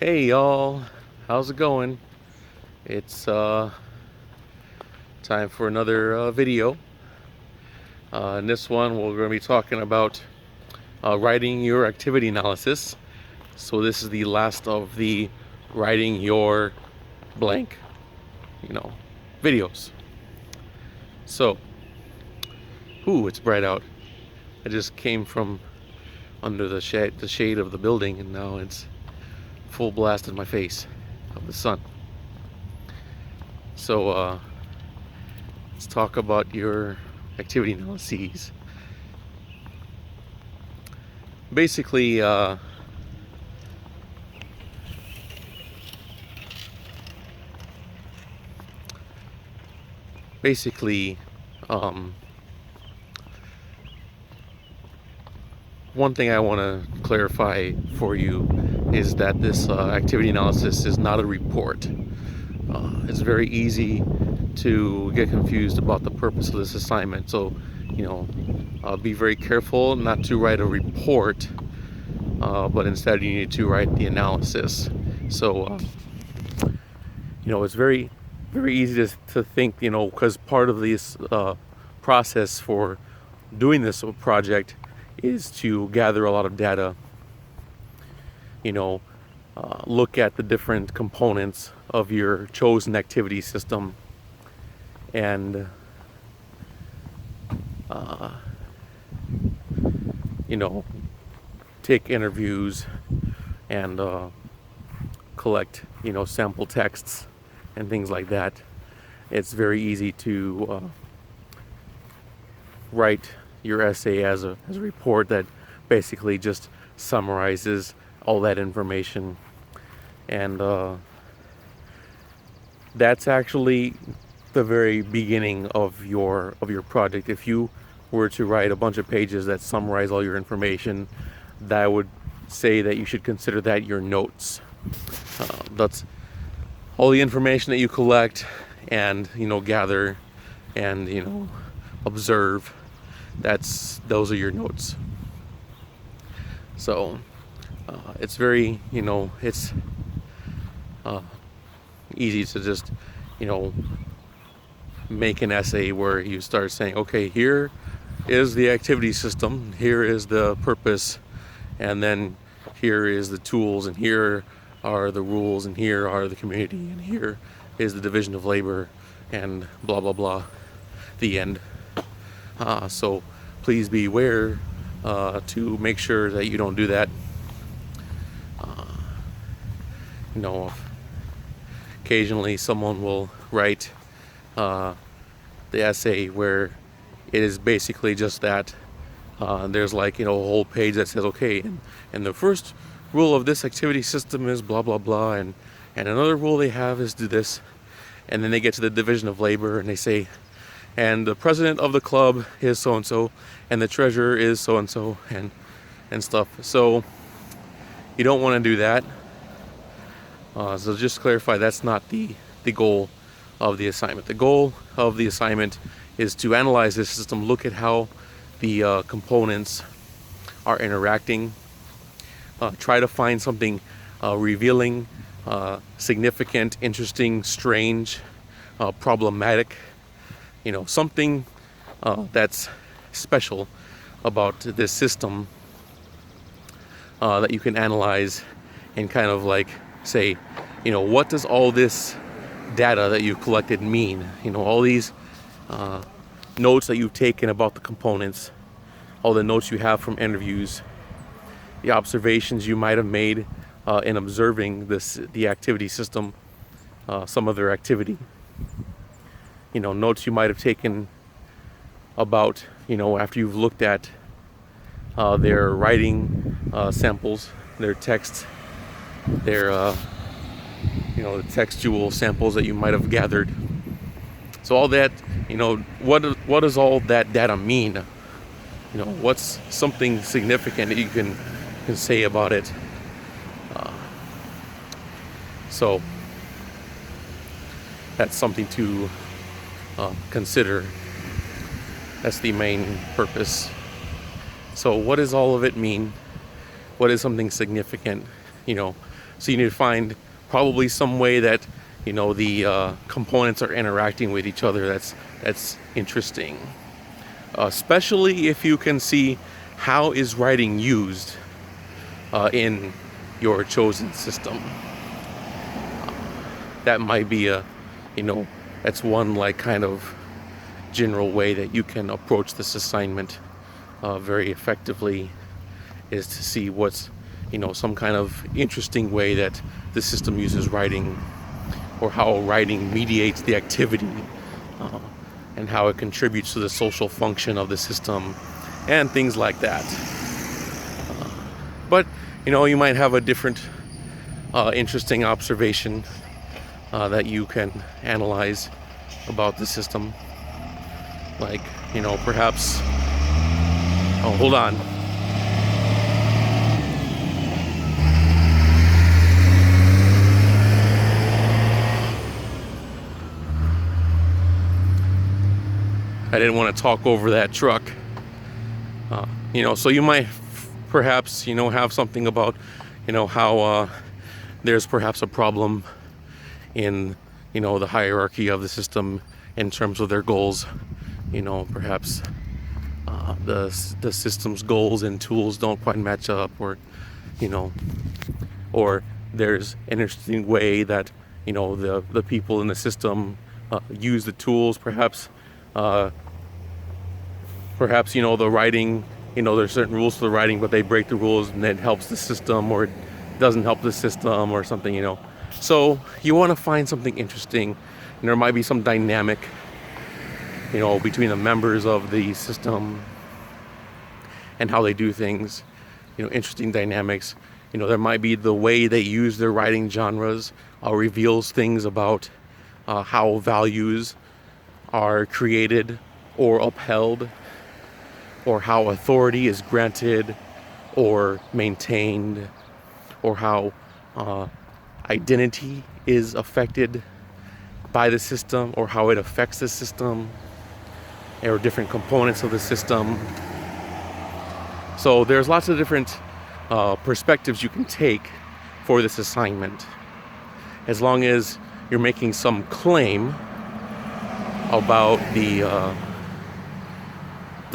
Hey y'all, how's it going? It's time for another video. In this one, we're going to be talking about writing your activity analysis. So this is the last of the writing your blank, videos. So, it's bright out. I just came from under the shade of the building, and now it's full blast in my face of the sun. So let's talk about your activity analyses. Basically, um, one thing I want to clarify for you is that this activity analysis is not a report. It's very easy to get confused about the purpose of this assignment. So, be very careful not to write a report, but instead you need to write the analysis. So, it's very, very easy to think, because part of this process for doing this project is to gather a lot of data, look at the different components of your chosen activity system, and take interviews and collect sample texts and things like that. It's very easy to write your essay as a report that basically just summarizes all that information, and that's actually the very beginning of your project. If you were to write a bunch of pages that summarize all your information, that would say that you should consider that your notes. That's all the information that you collect and gather and observe. Those are your notes. So it's very it's easy to just make an essay where you start saying, okay, here is the activity system, here is the purpose, and then here is the tools, and here are the rules, and here are the community, and here is the division of labor, and blah blah blah, the end. So please beware to make sure that you don't do that. Occasionally someone will write the essay where it is basically just that. There's a whole page that says, okay, and the first rule of this activity system is blah blah blah, and another rule they have is do this, and then they get to the division of labor and they say, and the president of the club is so and so, and the treasurer is so and so, and stuff. So you don't want to do that. So just clarify, that's not the goal of the assignment. The goal of the assignment is to analyze this system, look at how the components are interacting, try to find something revealing, significant, interesting, strange, problematic, something that's special about this system that you can analyze and kind of say, what does all this data that you've collected mean? All these notes that you've taken about the components, all the notes you have from interviews, the observations you might have made in observing the activity system, some of their activity, notes you might have taken about, after you've looked at their writing samples, their text, their the textual samples that you might have gathered. So all that, what does all that data mean? What's something significant that you can say about it? So that's something to consider. That's the main purpose. So what does all of it mean? What is something significant? So you need to find probably some way that, you know, the components are interacting with each other. That's interesting, especially if you can see how is writing used in your chosen system. That might be a, you know, that's one like kind of general way that you can approach this assignment very effectively, is to see what's, you know, some kind of interesting way that the system uses writing, or how writing mediates the activity, and how it contributes to the social function of the system, and things like that. But, you know, you might have a different interesting observation that you can analyze about the system. Like, you know, perhaps, oh, hold on. I didn't want to talk over that truck. You know, so you might perhaps, you know, have something about, you know, how there's perhaps a problem in, you know, the hierarchy of the system in terms of their goals. You know, perhaps the system's goals and tools don't quite match up, or, you know, or there's an interesting way that, you know, the people in the system use the tools. Perhaps, you know, the writing, you know, there's certain rules to the writing, but they break the rules and it helps the system, or it doesn't help the system, or something, you know. So you want to find something interesting, and there might be some dynamic, you know, between the members of the system and how they do things, you know, interesting dynamics. You know, there might be the way they use their writing genres reveals things about how values are created or upheld, or how authority is granted or maintained, or how identity is affected by the system, or how it affects the system, or different components of the system. So there's lots of different perspectives you can take for this assignment, as long as you're making some claim about the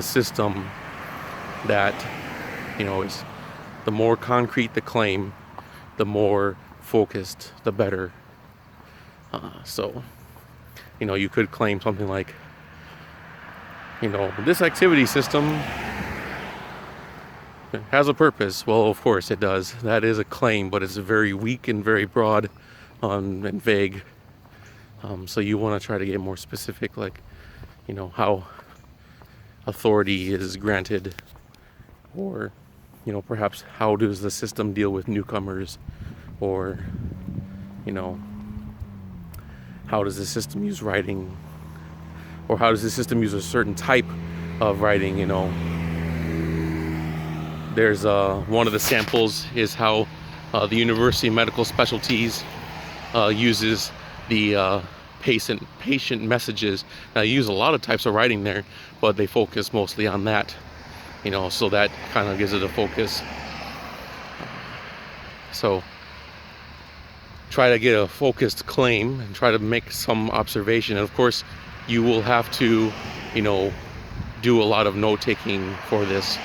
system that, you know, is, the more concrete the claim, the more focused, the better. So, you know, you could claim something like, you know, this activity system has a purpose. Well, of course it does. That is a claim, but it's very weak and very broad and vague. So you want to try to get more specific, like, you know, how authority is granted, or, you know, perhaps how does the system deal with newcomers, or, you know, how does the system use writing, or how does the system use a certain type of writing, you know. There's one of the samples is how the University of Medical Specialties uses the patient messages. Now, they use a lot of types of writing there, but they focus mostly on that, you know, so that kind of gives it a focus. So try to get a focused claim and try to make some observation. And of course, you will have to, you know, do a lot of note-taking for this.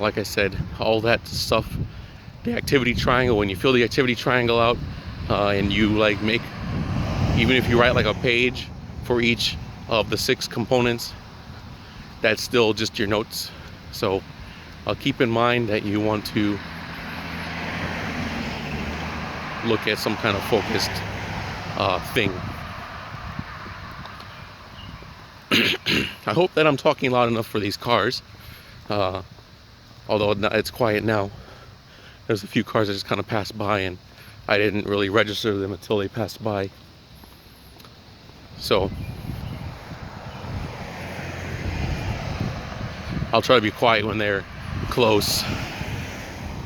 Like I said, all that stuff, the activity triangle, when you fill the activity triangle out, and you like make, even if you write like a page for each of the 6 components, that's still just your notes. So keep in mind that you want to look at some kind of focused thing. I hope that I'm talking loud enough for these cars, although it's quiet now. There's a few cars that just kind of passed by, and I didn't really register them until they passed by. So I'll try to be quiet when they're close,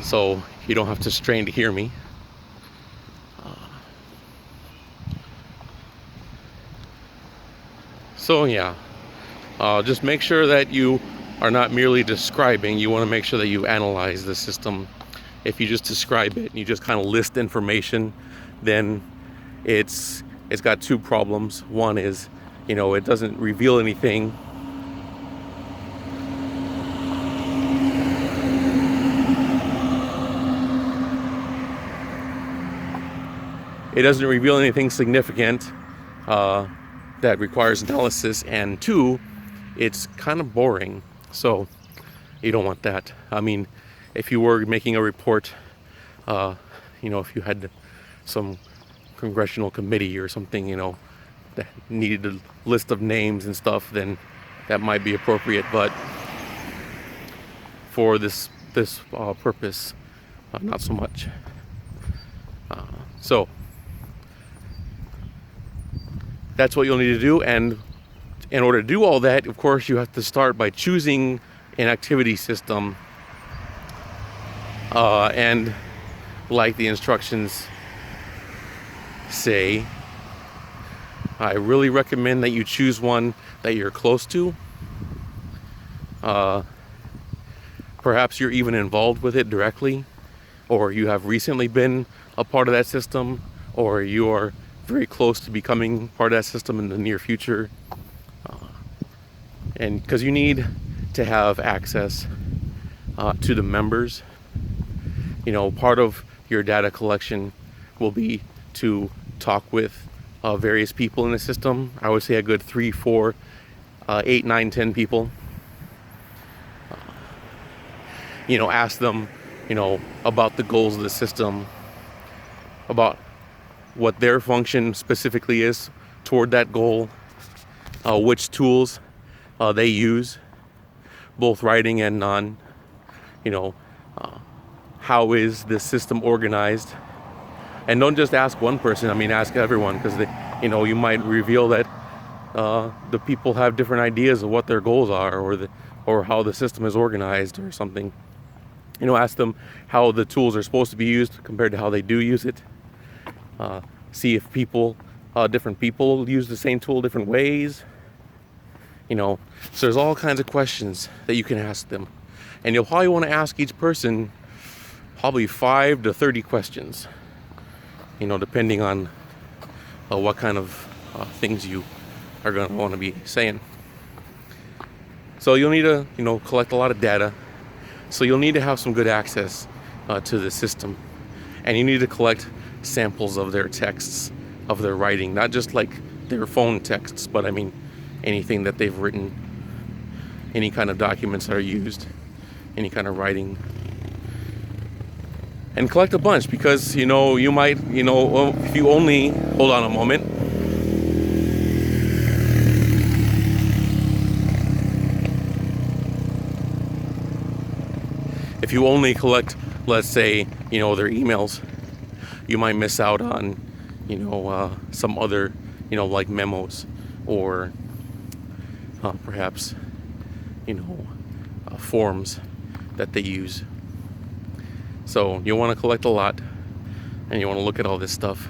so you don't have to strain to hear me. So yeah, just make sure that you are not merely describing. You want to make sure that you analyze the system if you just describe it and you just kind of list information, then it's got two problems. One is, it doesn't reveal anything. It doesn't reveal anything significant that requires analysis, and two, it's kind of boring. So you don't want that. I mean, if you were making a report, if you had some congressional committee or something, that needed a list of names and stuff, then that might be appropriate. But for this purpose, not so much. So that's what you'll need to do. And in order to do all that, of course, you have to start by choosing an activity system. And like the instructions say, I really recommend that you choose one that you're close to. Perhaps you're even involved with it directly, or you have recently been a part of that system, or you are very close to becoming part of that system in the near future. And because you need to have access to the members. Part of your data collection will be to talk with various people in the system. I would say a good 3, 4, 8, 9, 10 people. Ask them, about the goals of the system, about what their function specifically is toward that goal, which tools they use, both writing and non, how is this system organized. And don't just ask one person, ask everyone, because you might reveal that the people have different ideas of what their goals are, or how the system is organized or something. Ask them how the tools are supposed to be used compared to how they do use it. See if different people use the same tool different ways. So there's all kinds of questions that you can ask them. And you'll probably want to ask each person probably 5 to 30 questions, depending on what kind of things you are going to want to be saying. So you'll need to, collect a lot of data. So you'll need to have some good access to the system. And you need to collect samples of their texts, of their writing, not just like their phone texts, but anything that they've written, any kind of documents that are used, any kind of writing. And collect a bunch, because you might, if you only, hold on a moment. If you only collect, let's say, their emails, you might miss out on, some other, like memos, or perhaps, forms that they use. So you want to collect a lot, and you want to look at all this stuff.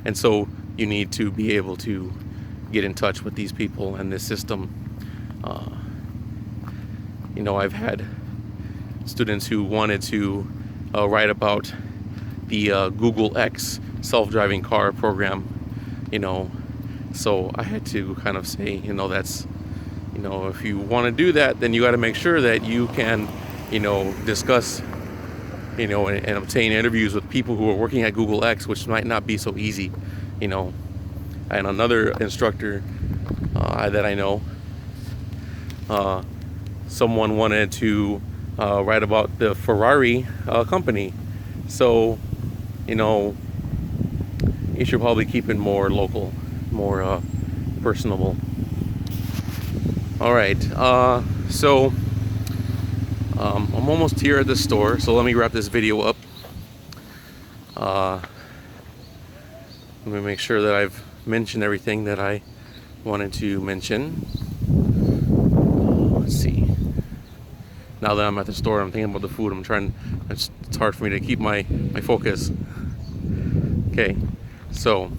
And so you need to be able to get in touch with these people and this system. I've had students who wanted to write about the Google X self-driving car program, so I had to kind of say, that's, if you want to do that, then you got to make sure that you can, discuss, and obtain interviews with people who are working at Google X, which might not be so easy, And another instructor that I know, someone wanted to write about the Ferrari company. So, you should probably keep it more local, more personable. All right, so I'm almost here at the store, so let me wrap this video up. Let me make sure that I've mentioned everything that I wanted to mention. Let's see. Now that I'm at the store, I'm thinking about the food. It's hard for me to keep my focus. Okay, so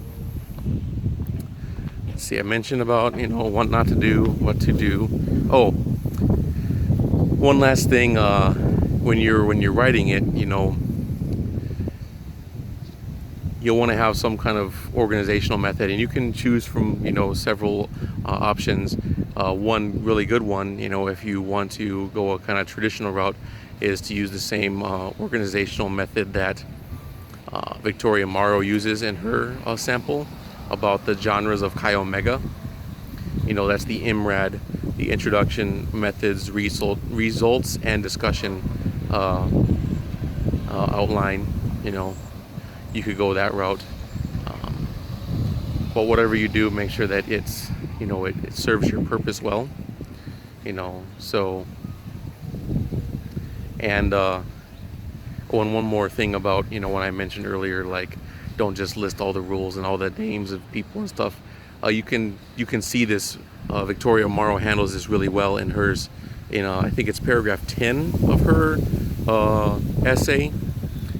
let's see. I mentioned about, what not to do, what to do. Oh, one last thing. When you're writing it, you'll want to have some kind of organizational method, and you can choose from, you know, several options. One really good one, you know, if you want to go a kind of traditional route, is to use the same organizational method that Victoria Morrow uses in her sample about the genres of Chi Omega. You know, that's the IMRAD, the Introduction, Methods, Results, and Discussion outline. You know, you could go that route. But whatever you do, make sure that it's, you know, it serves your purpose well. You know, so, and one more thing about, you know, when I mentioned earlier, like, don't just list all the rules and all the names of people and stuff. You can see this. Victoria Morrow handles this really well in hers. In I think it's paragraph 10 of her essay.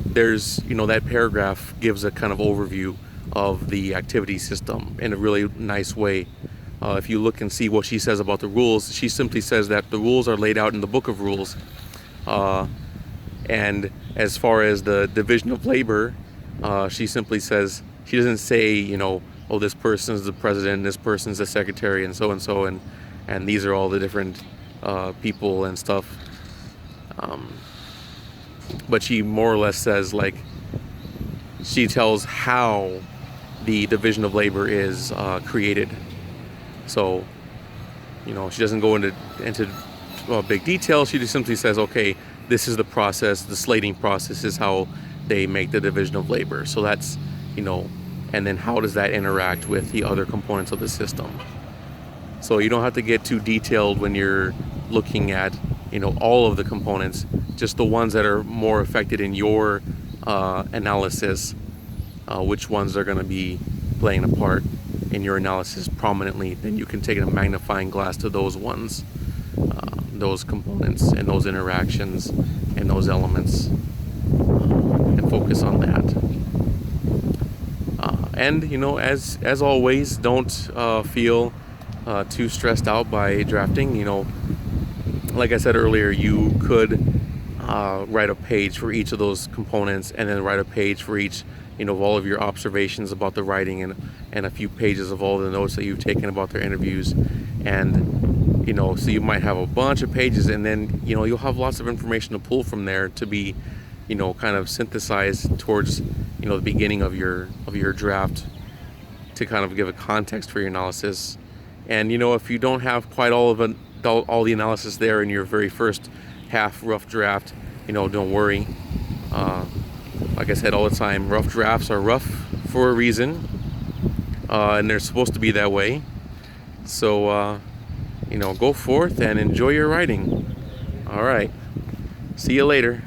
There's, you know, that paragraph gives a kind of overview of the activity system in a really nice way. If you look and see what she says about the rules, she simply says that the rules are laid out in the Book of Rules. And as far as the division of labor, she simply says, she doesn't say, you know, oh, this person's the president, this person's the secretary, and so, and these are all the different people and stuff. But she more or less says, like, she tells how the division of labor is created. So, you know, she doesn't go into big detail. She just simply says, okay, this is the process. The slating process is how they make the division of labor. So that's, you know, and then how does that interact with the other components of the system? So you don't have to get too detailed when you're looking at, you know, all of the components, just the ones that are more affected in your analysis, which ones are going to be playing a part in your analysis prominently. Then you can take a magnifying glass to those ones, those components and those interactions and those elements, and focus on that. And, you know, as always, don't feel too stressed out by drafting. You know, like I said earlier, you could write a page for each of those components, and then write a page for each, you know, of all of your observations about the writing, and a few pages of all the notes that you've taken about their interviews. And, you know, so you might have a bunch of pages, and then, you know, you'll have lots of information to pull from there to be, you know, kind of synthesized towards, you know, the beginning of your draft, to kind of give a context for your analysis. And, you know, if you don't have quite all of all the analysis there in your very first half rough draft, you know, don't worry. Like I said all the time, rough drafts are rough for a reason, and they're supposed to be that way. So, you know, go forth and enjoy your writing. All right. See you later.